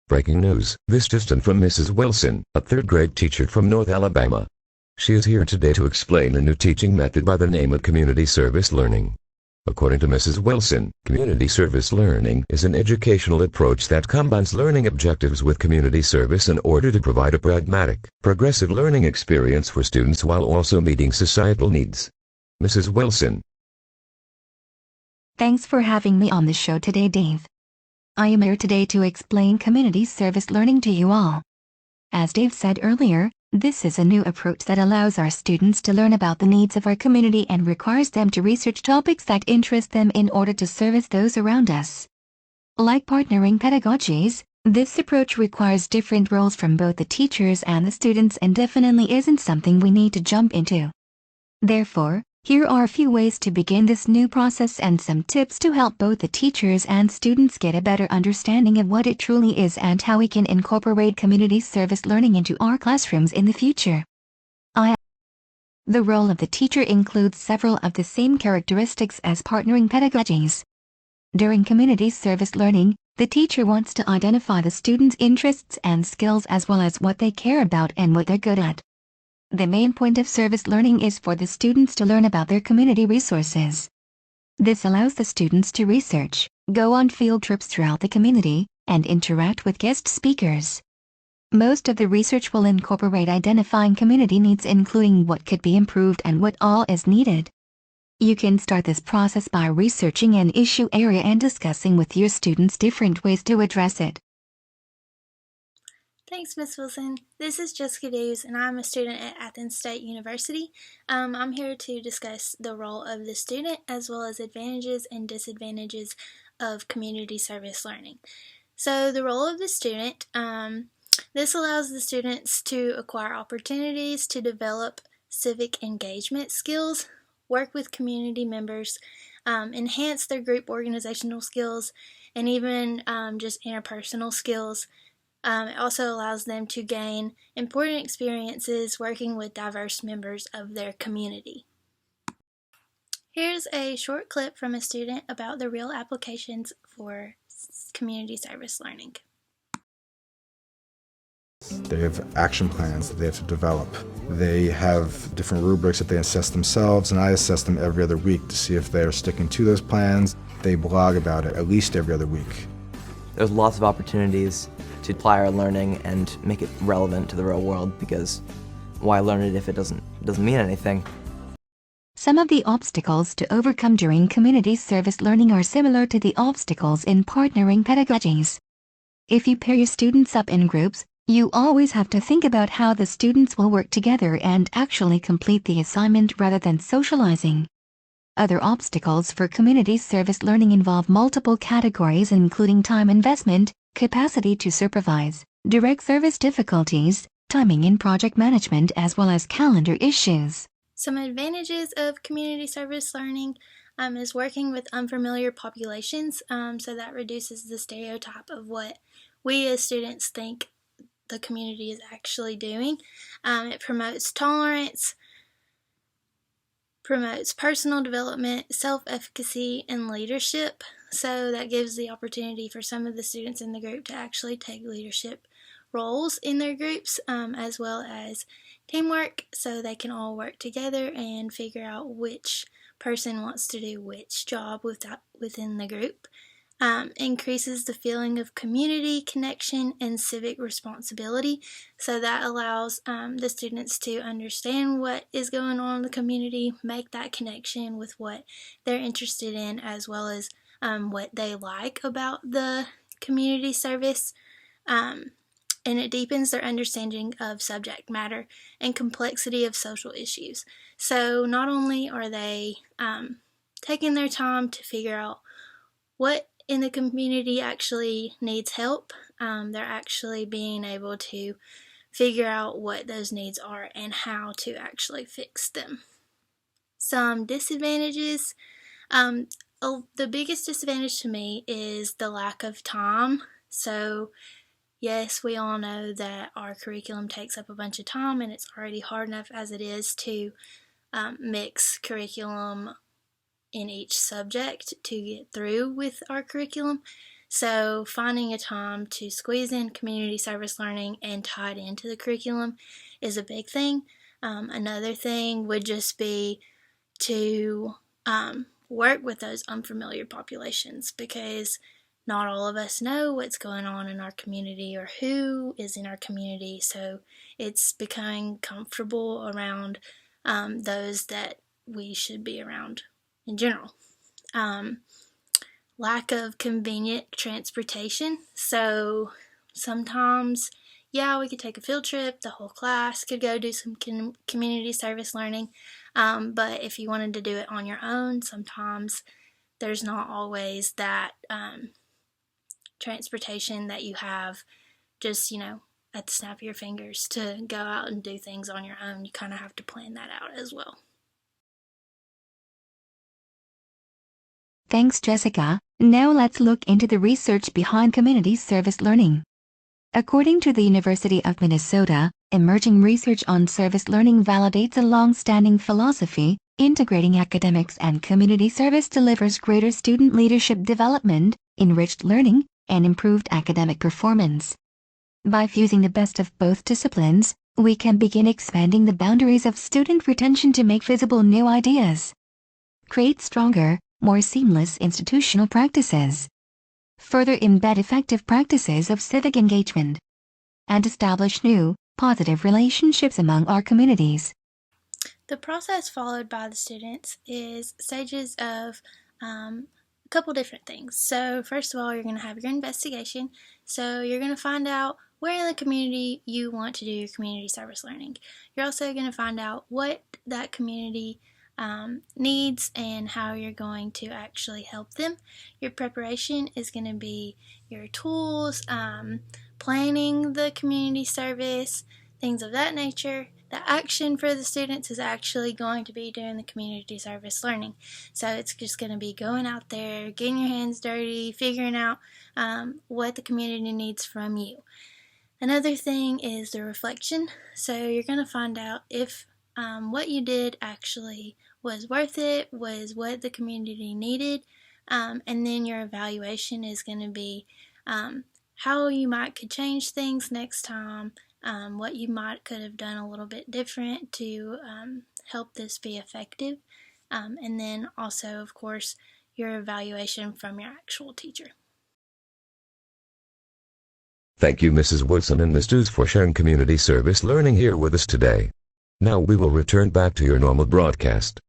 Breaking news. This just in from Mrs. Wilson, a third-grade teacher from North Alabama. She is here today to explain a new teaching method by the name of community service learning. According to Mrs. Wilson, community service learning is an educational approach that combines learning objectives with community service in order to provide a pragmatic, progressive learning experience for students while also meeting societal needs. Mrs. Wilson. Thanks for having me on the show today, Dave. I am here today to explain community service learning to you all. As Dave said earlier, this is a new approach that allows our students to learn about the needs of our community and requires them to research topics that interest them in order to service those around us. Like partnering pedagogies, this approach requires different roles from both the teachers and the students and definitely isn't something we need to jump into. Therefore, here are a few ways to begin this new process and some tips to help both the teachers and students get a better understanding of what it truly is and how we can incorporate community service learning into our classrooms in the future. The role of the teacher includes several of the same characteristics as partnering pedagogies. During community service learning, the teacher wants to identify the students' interests and skills as well as what they care about and what they're good at. The main point of service learning is for the students to learn about their community resources. This allows the students to research, go on field trips throughout the community, and interact with guest speakers. Most of the research will incorporate identifying community needs, including what could be improved and what all is needed. You can start this process by researching an issue area and discussing with your students different ways to address it. Thanks, Ms. Wilson. This is Jessica Dews, and I'm a student at Athens State University. I'm here to discuss the role of the student as well as advantages and disadvantages of community service learning. So the role of the student, this allows the students to acquire opportunities to develop civic engagement skills, work with community members, enhance their group organizational skills, and even just interpersonal skills. It also allows them to gain important experiences working with diverse members of their community. Here's a short clip from a student about the real applications for community service learning. They have action plans that they have to develop. They have different rubrics that they assess themselves, and I assess them every other week to see if they're sticking to those plans. They blog about it at least every other week. There's lots of opportunities to apply our learning and make it relevant to the real world, because why learn it if it doesn't mean anything? Some of the obstacles to overcome during community service learning are similar to the obstacles in partnering pedagogies. If you pair your students up in groups, you always have to think about how the students will work together and actually complete the assignment rather than socializing. Other obstacles for community service learning involve multiple categories, including time investment, capacity to supervise, direct service difficulties, timing in project management, as well as calendar issues. Some advantages of community service learning is working with unfamiliar populations, so that reduces the stereotype of what we as students think the community is actually doing. It promotes tolerance, promotes personal development, self-efficacy, and leadership. So that gives the opportunity for some of the students in the group to actually take leadership roles in their groups, as well as teamwork, so they can all work together and figure out which person wants to do which job within the group. Increases the feeling of community, connection, and civic responsibility. So that allows the students to understand what is going on in the community, make that connection with what they're interested in, as well as what they like about the community service. And it deepens their understanding of subject matter and complexity of social issues. So not only are they taking their time to figure out what in the community actually needs help, they're actually being able to figure out what those needs are and how to actually fix them. Some disadvantages. The biggest disadvantage to me is the lack of time. So yes, we all know that our curriculum takes up a bunch of time, and it's already hard enough as it is to mix curriculum in each subject to get through with our curriculum. So finding a time to squeeze in community service learning and tie it into the curriculum is a big thing. Another thing would just be to work with those unfamiliar populations, because not all of us know what's going on in our community or who is in our community, so it's becoming comfortable around those that we should be around in general. Lack of convenient transportation. So sometimes, yeah, we could take a field trip, the whole class could go do some community service learning, but if you wanted to do it on your own, sometimes there's not always that transportation that you have just, at the snap of your fingers to go out and do things on your own. You kind of have to plan that out as well. Thanks, Jessica. Now let's look into the research behind community service learning. According to the University of Minnesota, emerging research on service learning validates a long-standing philosophy: integrating academics and community service delivers greater student leadership development, enriched learning, and improved academic performance. By fusing the best of both disciplines, we can begin expanding the boundaries of student retention to make visible new ideas, create stronger, more seamless institutional practices, further embed effective practices of civic engagement, and establish new, positive relationships among our communities. The process followed by the students is stages of a couple different things. So first of all, you're going to have your investigation. So you're going to find out where in the community you want to do your community service learning. You're also going to find out what that community needs and how you're going to actually help them. Your preparation is going to be your tools, planning the community service, things of that nature. The action for the students is actually going to be doing the community service learning. So it's just going to be going out there, getting your hands dirty, figuring out what the community needs from you. Another thing is the reflection. So you're going to find out if what you did actually was worth it, was what the community needed, and then your evaluation is going to be how you could change things next time, what you could have done a little bit different to help this be effective, and then also, of course, your evaluation from your actual teacher. Thank you, Mrs. Wilson and Ms. Dews, for sharing community service learning here with us today. Now we will return back to your normal broadcast.